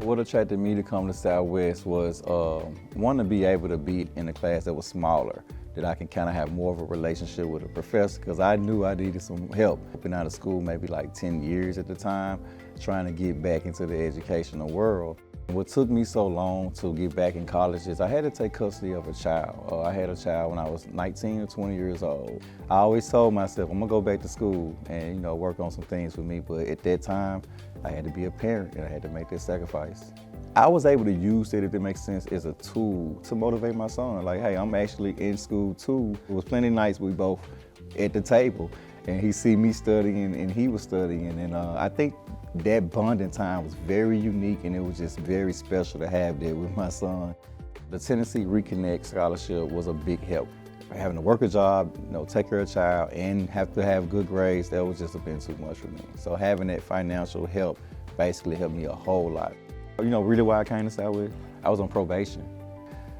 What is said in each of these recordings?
What attracted me to come to Southwest was wanting to be able to be in a class that was smaller, that I can kind of have more of a relationship with a professor, because I knew I needed some help. I've been out of school maybe like 10 years at the time, trying to get back into the educational world. What took me so long to get back in college is I had to take custody of a child. I had a child when I was 19 or 20 years old. I always told myself, I'm gonna go back to school and work on some things with me, but at that time, I had to be a parent and I had to make that sacrifice. I was able to use it, if it makes sense, as a tool to motivate my son. Like, hey, I'm actually in school too. It was plenty of nights we both at the table and he see me studying and he was studying. And I think that bonding time was very unique and it was just very special to have that with my son. The Tennessee Reconnect Scholarship was a big help. Having to work a job, take care of a child and have to have good grades, that was just a bit too much for me. So having that financial help basically helped me a whole lot. Really why I came to Southwest? I was on probation.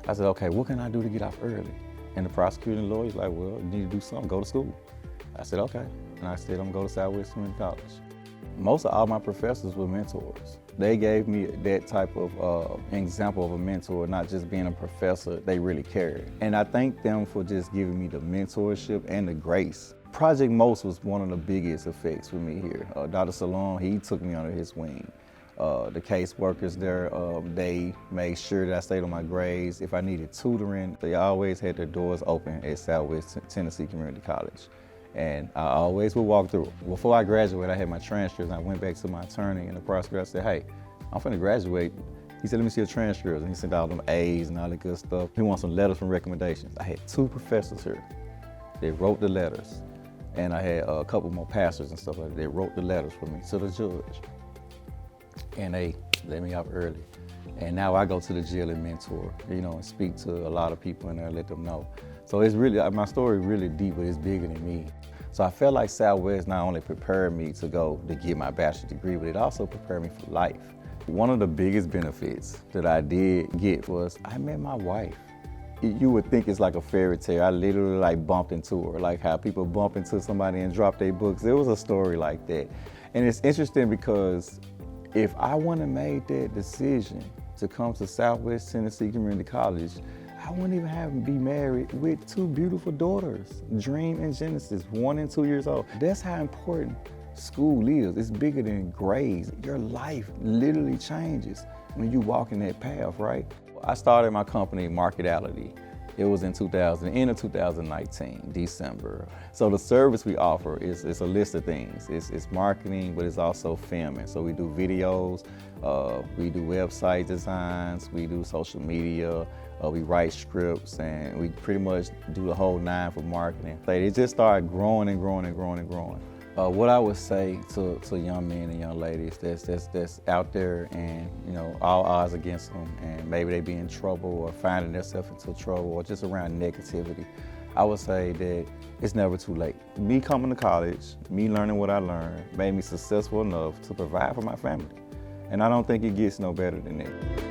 I said, okay, what can I do to get off early? And the prosecuting lawyer's like, well, you need to do something, go to school. I said, okay. And I said, I'm gonna go to Southwest Community College. Most of all my professors were mentors. They gave me that type of example of a mentor, not just being a professor, they really cared. And I thank them for just giving me the mentorship and the grace. Project MOST was one of the biggest effects for me here. Dr. Salon, he took me under his wing. The case workers there, they made sure that I stayed on my grades. If I needed tutoring, they always had their doors open at Southwest Tennessee Community College. And I always would walk through. Before I graduated, I had my transcripts, and I went back to my attorney and the prosecutor. I said, hey, I'm finna graduate. He said, let me see your transcripts. And he sent all them A's and all that good stuff. He wants some letters from recommendations. I had 2 professors here. They wrote the letters. And I had a couple more pastors and stuff like that. They wrote the letters for me to the judge. And they let me off early. And now I go to the jail and mentor, and speak to a lot of people in there and let them know. So it's really, my story is really deep, but it's bigger than me. So I felt like Southwest not only prepared me to go to get my bachelor's degree, but it also prepared me for life. One of the biggest benefits that I did get was I met my wife. You would think it's like a fairy tale. I literally bumped into her, like how people bump into somebody and drop their books. It was a story like that. And it's interesting because if I wouldn't have made that decision to come to Southwest Tennessee Community College, I wouldn't even be married with 2 beautiful daughters, Dream and Genesis, 1 and 2 years old. That's how important school is. It's bigger than grades. Your life literally changes when you walk in that path, right? I started my company, Marketality. It was in 2019, December. So the service we offer is a list of things. It's marketing, but it's also filming. So we do videos, we do website designs, we do social media, we write scripts, and we pretty much do the whole 9 for marketing. It just started growing and growing and growing and growing. What I would say to young men and young ladies that's out there and all odds against them, and maybe they be in trouble or finding themselves into trouble or just around negativity, I would say that it's never too late. Me coming to college, me learning what I learned, made me successful enough to provide for my family. And I don't think it gets no better than that.